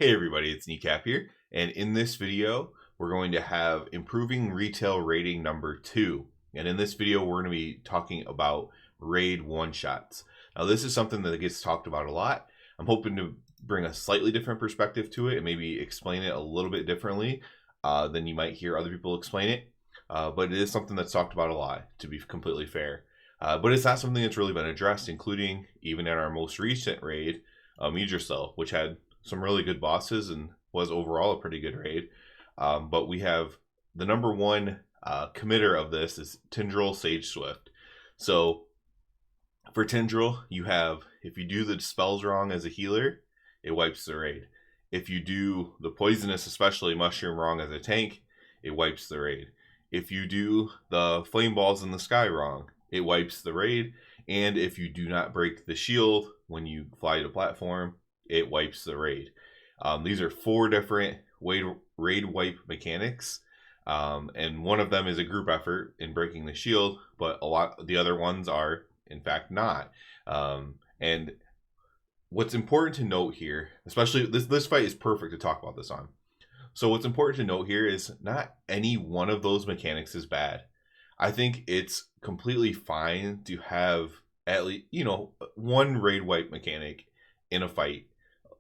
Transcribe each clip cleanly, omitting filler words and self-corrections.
Hey everybody, it's Kneecap here, and in this video, we're going to have improving retail rating number 2. And in this video, we're going to be talking about raid one-shots. Now, this is something that gets talked about a lot. I'm hoping to bring a slightly different perspective to it and maybe explain it a little bit differently than you might hear other people explain it. But it is something that's talked about a lot, to be completely fair. But it's not something that's really been addressed, including even in our most recent raid, Yggdrasil, which had some really good bosses and was overall a pretty good raid. But we have the number one committer of this is Tindral Sage Swift. So for Tindral, you have, if you do the spells wrong as a healer, it wipes the raid. If you do the poisonous, especially mushroom, wrong as a tank, it wipes the raid. If you do the flame balls in the sky wrong, it wipes the raid. And if you do not break the shield when you fly to platform, it wipes the raid. These are 4 different raid wipe mechanics, and one of them is a group effort in breaking the shield, but a lot the other ones are in fact not. And what's important to note here, especially this fight is perfect to talk about this on. So what's important to note here is not any one of those mechanics is bad. I think it's completely fine to have at least, one raid wipe mechanic in a fight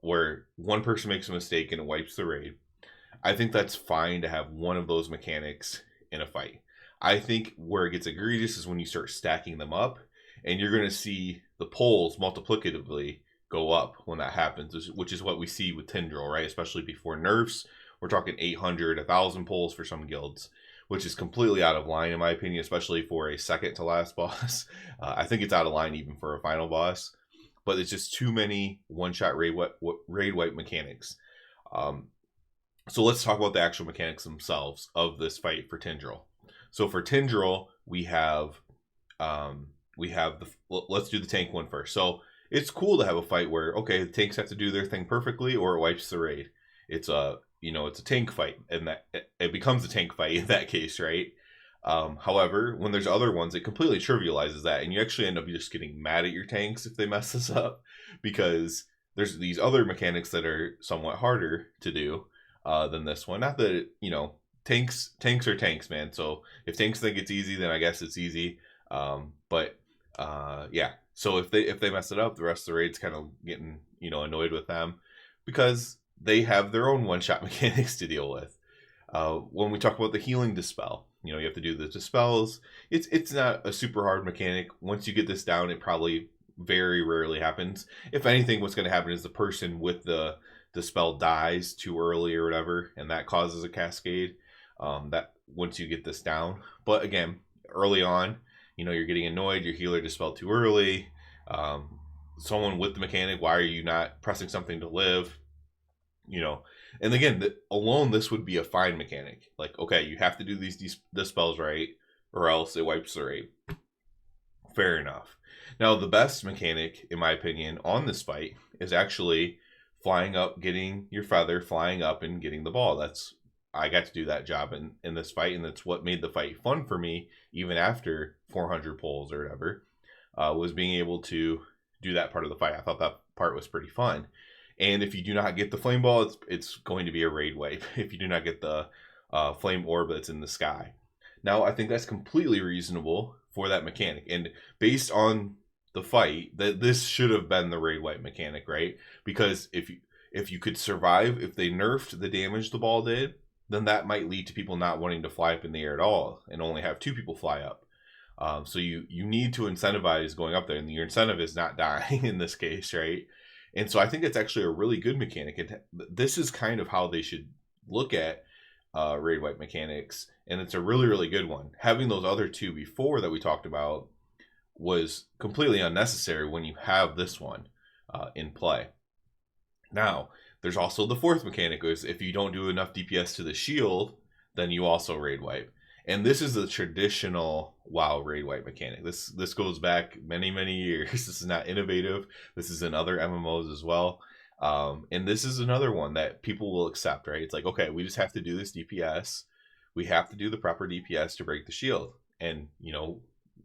where one person makes a mistake and it wipes the raid. I think that's fine to have one of those mechanics in a fight. I think where it gets egregious is when you start stacking them up, and you're going to see the polls multiplicatively go up when that happens, which is what we see with Tindral, right? Especially before nerfs. We're talking 800, 1,000 polls for some guilds, which is completely out of line in my opinion, especially for a second to last boss. I think it's out of line even for a final boss, but it's just too many one-shot raid wipe mechanics. So let's talk about the actual mechanics themselves of this fight for Tindral. So for Tindral, we have let's do the tank one first. So it's cool to have a fight where, okay, the tanks have to do their thing perfectly or it wipes the raid. It's a tank fight, and that it becomes a tank fight in that case, right? However, when there's other ones, it completely trivializes that, and you actually end up just getting mad at your tanks if they mess this up, because there's these other mechanics that are somewhat harder to do than this one. Not that tanks are tanks, man. So if tanks think it's easy, then I guess it's easy. Yeah. So if they mess it up, the rest of the raid's kind of getting annoyed with them because they have their own one-shot mechanics to deal with. When we talk about the healing dispel, you have to do the dispels. It's not a super hard mechanic. Once you get this down, it probably very rarely happens. If anything, what's going to happen is the person with the dispel dies too early or whatever, and that causes a cascade. That once you get this down, but again, early on, you're getting annoyed. Your healer dispelled too early. Someone with the mechanic, why are you not pressing something to live? And again, alone, this would be a fine mechanic. Like, okay, you have to do these spells right, or else it wipes the raid. Fair enough. Now, the best mechanic, in my opinion, on this fight is actually flying up, getting your feather, flying up, and getting the ball. I got to do that job in this fight, and that's what made the fight fun for me, even after 400 pulls or whatever, was being able to do that part of the fight. I thought that part was pretty fun. And if you do not get the flame ball, it's going to be a raid wipe if you do not get the flame orb that's in the sky. Now, I think that's completely reasonable for that mechanic. And based on the fight, that this should have been the raid wipe mechanic, right? Because if you could survive, if they nerfed the damage the ball did, then that might lead to people not wanting to fly up in the air at all and only have 2 people fly up. So you need to incentivize going up there, and your incentive is not dying in this case, right? And so I think it's actually a really good mechanic. And this is kind of how they should look at raid wipe mechanics. And it's a really, really good one. Having those other 2 before that we talked about was completely unnecessary when you have this one in play. Now, there's also the 4th mechanic, is if you don't do enough DPS to the shield, then you also raid wipe. And this is the traditional WoW raid wipe mechanic. This goes back many, many years. This is not innovative. This is in other MMOs as well. And this is another one that people will accept, right? It's like, okay, we just have to do this DPS. We have to do the proper DPS to break the shield. And,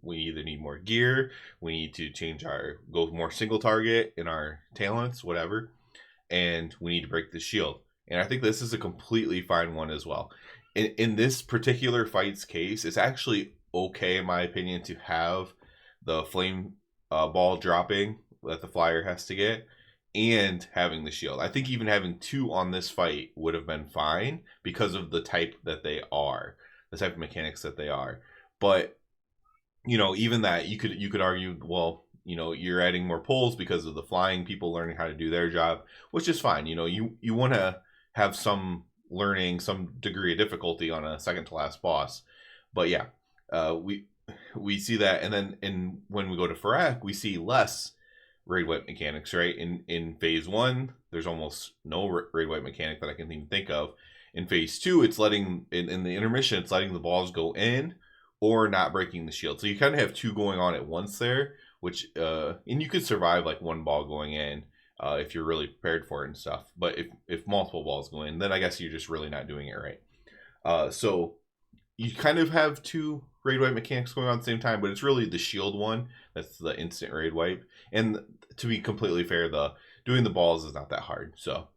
we either need more gear, we need to go more single target in our talents, whatever. and we need to break the shield. And I think this is a completely fine one as well. In this particular fight's case, it's actually okay, in my opinion, to have the flame ball dropping that the flyer has to get and having the shield. I think even having 2 on this fight would have been fine because of the type that they are, the type of mechanics that they are. But even that, you could argue, well, you're adding more pulls because of the flying people learning how to do their job, which is fine. You want to have some learning, some degree of difficulty on a second to last boss. But yeah, we see that, and then when we go to Ferak, we see less raid wipe mechanics, right? In phase 1, there's almost no raid wipe mechanic that I can even think of. In phase 2, it's letting in the intermission, it's letting the balls go in or not breaking the shield. So you kind of have 2 going on at once there, which and you could survive like 1 ball going in if you're really prepared for it and stuff. But if multiple balls go in, then I guess you're just really not doing it right. So you kind of have 2 raid wipe mechanics going on at the same time, but it's really the shield one that's the instant raid wipe. And to be completely fair, doing the balls is not that hard. So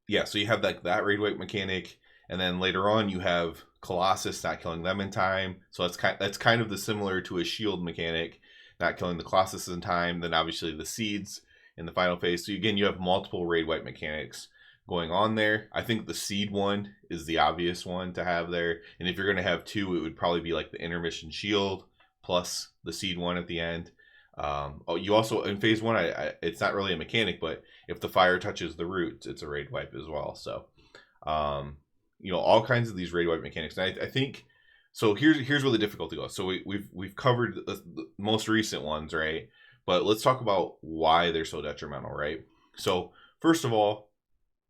yeah, so you have that raid wipe mechanic, and then later on you have Colossus not killing them in time. So that's kind of the similar to a shield mechanic, not killing the Colossus in time. Then obviously the seeds in the final phase. So again, you have multiple raid wipe mechanics going on there. I think the seed one is the obvious one to have there. And if you're going to have 2, it would probably be like the intermission shield plus the seed one at the end. You also, in phase 1, it's not really a mechanic, but if the fire touches the roots, it's a raid wipe as well. So, all kinds of these raid wipe mechanics. And I think, so here's where the difficulty goes. So we've covered the most recent ones, right? But let's talk about why they're so detrimental, right? So first of all,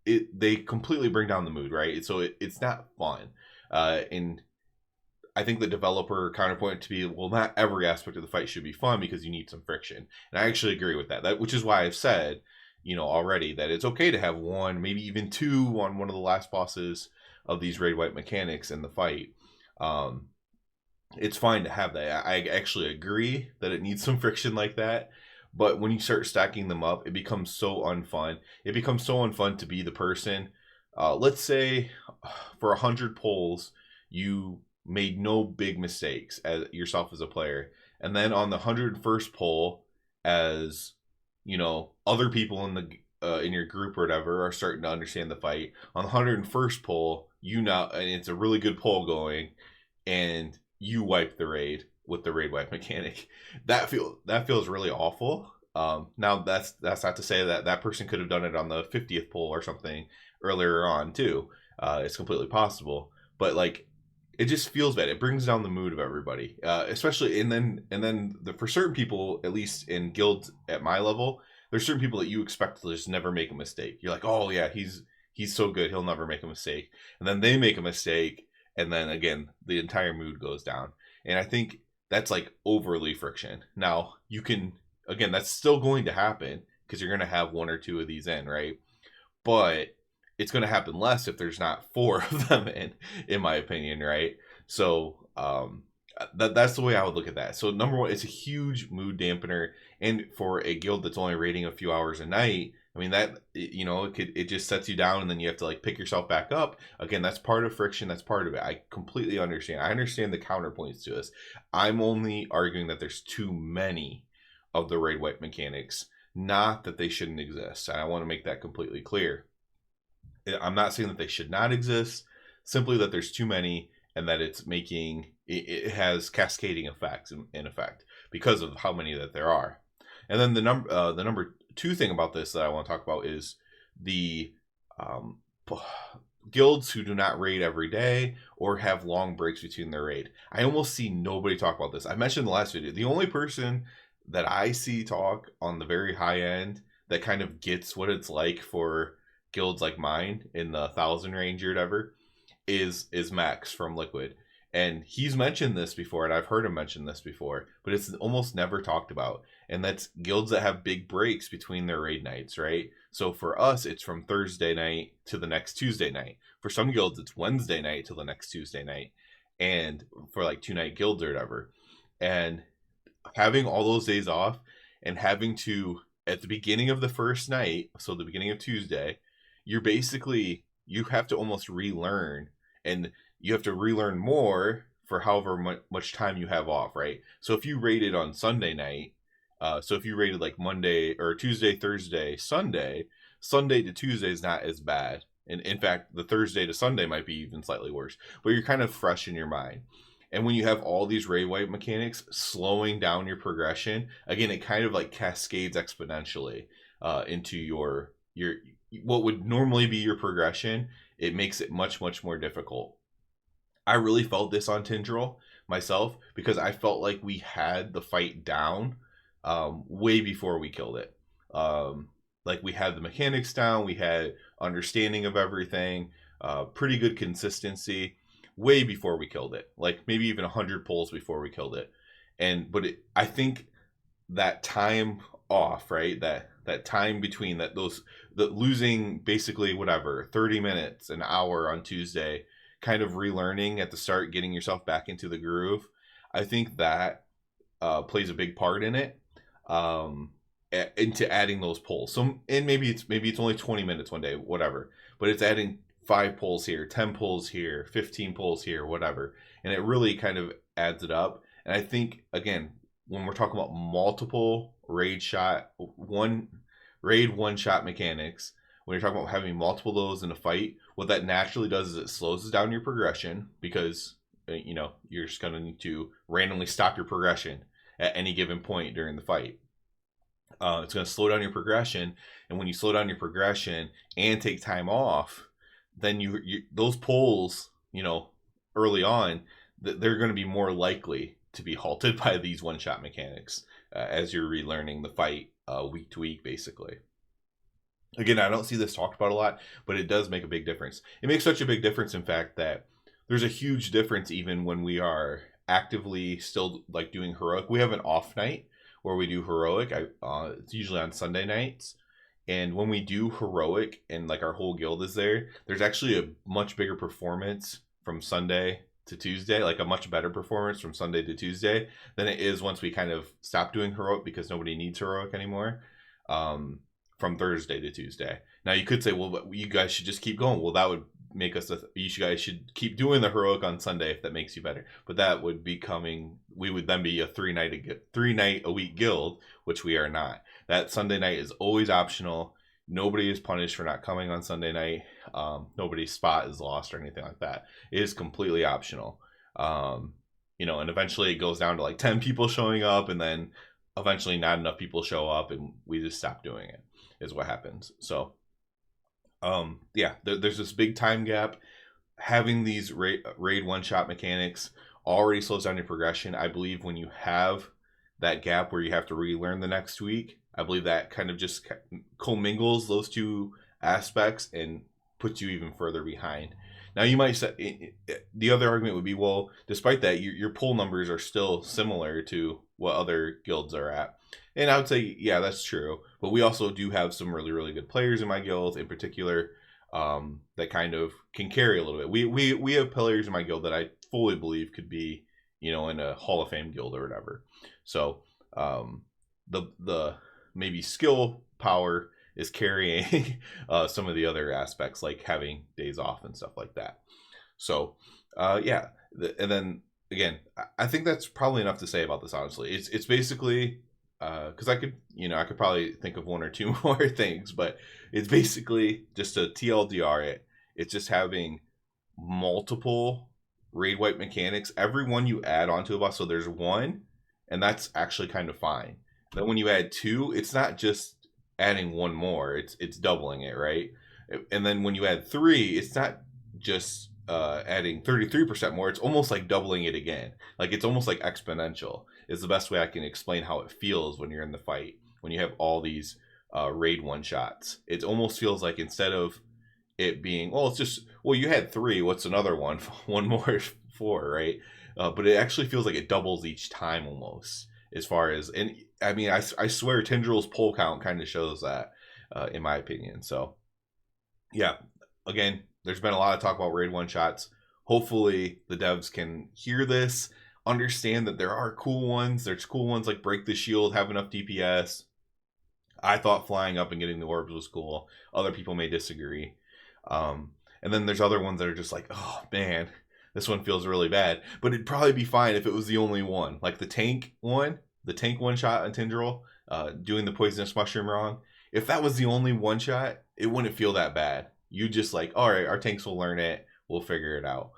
they completely bring down the mood, right? So it's not fun. And I think the developer counterpoint to be, well, not every aspect of the fight should be fun because you need some friction. And I actually agree with that. Which is why I've said, already that it's okay to have 1, maybe even 2 on one of the last bosses of these raid wipe mechanics in the fight. It's fine to have that. I actually agree that it needs some friction like that. But when you start stacking them up, it becomes so unfun. It becomes so unfun to be the person. Let's say for 100 pulls, you made no big mistakes as yourself as a player. And then on the 101st pull, as other people in your group or whatever are starting to understand the fight. On the 101st pull, and it's a really good pull going, and you wipe the raid with the raid wipe mechanic. That feels really awful. Now that's not to say that person could have done it on the 50th pull or something earlier on too. It's completely possible, but like it just feels bad. It brings down the mood of everybody, especially and then for certain people, at least in guilds at my level, there's certain people that you expect to just never make a mistake. You're like, oh yeah, he's so good, he'll never make a mistake, and then they make a mistake, and then again the entire mood goes down. And I think that's like overly friction. Now you can, again, that's still going to happen because you're going to have 1 or 2 of these in, right? But it's going to happen less if there's not 4 of them in my opinion, right? So that's the way I would look at that. So number 1, it's a huge mood dampener, and for a guild that's only raiding a few hours a night, I mean that it just sets you down, and then you have to like pick yourself back up again. That's part of friction. That's part of it. I completely understand. I understand the counterpoints to this. I'm only arguing that there's too many of the raid wipe mechanics, not that they shouldn't exist. And I want to make that completely clear. I'm not saying that they should not exist, simply that there's too many, and that it has cascading effects in effect because of how many that there are. And then the number 2 thing about this that I want to talk about is the guilds who do not raid every day or have long breaks between their raid. I almost see nobody talk about this. I mentioned in the last video, the only person that I see talk on the very high end that kind of gets what it's like for guilds like mine in the 1,000 range or whatever is Max from Liquid. And he's mentioned this before, and I've heard him mention this before, but it's almost never talked about. And that's guilds that have big breaks between their raid nights, right? So for us, it's from Thursday night to the next Tuesday night. For some guilds, it's Wednesday night to the next Tuesday night. And for like 2-night guilds or whatever. And having all those days off and having to at the beginning of the first night, so the beginning of Tuesday, you have to almost relearn, and you have to relearn more for however much time you have off, right? So if you rated on Sunday night, so if you rated like Monday or Tuesday, Thursday, Sunday to Tuesday is not as bad. And in fact, the Thursday to Sunday might be even slightly worse, but you're kind of fresh in your mind. And when you have all these raid wipe mechanics slowing down your progression, again, it kind of like cascades exponentially into your what would normally be your progression. It makes it much more difficult. I really felt this on Tindral myself because I felt like we had the fight down way before we killed it. Like we had the mechanics down, we had understanding of everything, pretty good consistency way before we killed it. Like maybe even 100 pulls before we killed it. I think that time off, right? That time between the losing basically whatever 30 minutes, an hour on Tuesday, kind of relearning at the start, getting yourself back into the groove. I think that plays a big part in it. Into adding those polls. So, and maybe it's only 20 minutes one day, whatever, but it's adding 5 polls here, 10 polls here, 15 polls here, whatever. And it really kind of adds it up. And I think, again, when we're talking about multiple raid one shot mechanics, when you're talking about having multiple of those in a fight, what that naturally does is it slows down your progression because, you're just going to need to randomly stop your progression at any given point during the fight. It's going to slow down your progression, and when you slow down your progression and take time off, then you those polls, early on, they're going to be more likely to be halted by these one-shot mechanics as you're relearning the fight week to week, basically. Again, I don't see this talked about a lot, but it does make a big difference. It makes such a big difference, in fact, that there's a huge difference even when we are actively still like doing heroic. We have an off night where we do heroic. It's usually on Sunday nights. And when we do heroic and like our whole guild is there's actually a much bigger performance from Sunday to Tuesday, like a much better performance from Sunday to Tuesday than it is once we kind of stop doing heroic because nobody needs heroic anymore, from Thursday to Tuesday. Now you could say, well, you guys should just keep going. Well, that would make us you guys should keep doing the heroic on Sunday if that makes you better. But that would be we would then be a 3 night a week guild, which we are not. That Sunday night is always optional. Nobody is punished for not coming on Sunday night. Nobody's spot is lost or anything like that. It is completely optional. And eventually it goes down to like 10 people showing up, and then eventually not enough people show up and we just stop doing it, is what happens. So there's this big time gap. Having these raid one-shot mechanics already slows down your progression. I believe when you have that gap where you have to relearn the next week, I believe that kind of just commingles those two aspects and puts you even further behind. Now you might say, the other argument would be, well, despite that, your pull numbers are still similar to what other guilds are at. And I would say, yeah, that's true. But we also do have some really, really good players in my guild, in particular, that kind of can carry a little bit. We have players in my guild that I fully believe could be, in a Hall of Fame guild or whatever. So the maybe skill power is carrying some of the other aspects, like having days off and stuff like that. So and then again, I think that's probably enough to say about this. Honestly, it's basically because I could probably think of one or two more things, but it's basically just a TLDR it. It's just having multiple raid wipe mechanics. Every one you add onto a boss, so there's one, and that's actually kind of fine. Then when you add 2, it's not just adding one more, it's doubling it, right? And then when you add 3, it's not just adding 33% more, it's almost like doubling it again. Like it's almost like exponential is the best way I can explain how it feels when you're in the fight, when you have all these raid one shots. It almost feels like instead of it being, you had 3, what's another one? One more is 4, right? But it actually feels like it doubles each time almost, as far as, and I mean, I swear Tindral's pull count kind of shows that, in my opinion. So yeah, again, there's been a lot of talk about raid one shots. Hopefully the devs can hear this, understand that there are cool ones. There's cool ones like Break the Shield, have enough DPS. I thought flying up and getting the orbs was cool. Other people may disagree. And then there's other ones that are just like, oh man, this one feels really bad. But it'd probably be fine if it was the only one. Like the tank one shot on Tindral, doing the poisonous mushroom wrong. If that was the only one shot, it wouldn't feel that bad. You just like, all right, our tanks will learn it. We'll figure it out.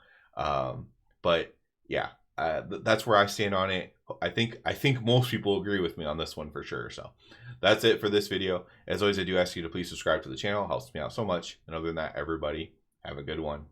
But yeah, that's where I stand on it. I think most people agree with me on this one for sure. So that's it for this video. As always, I do ask you to please subscribe to the channel. It helps me out so much. And other than that, everybody have a good one.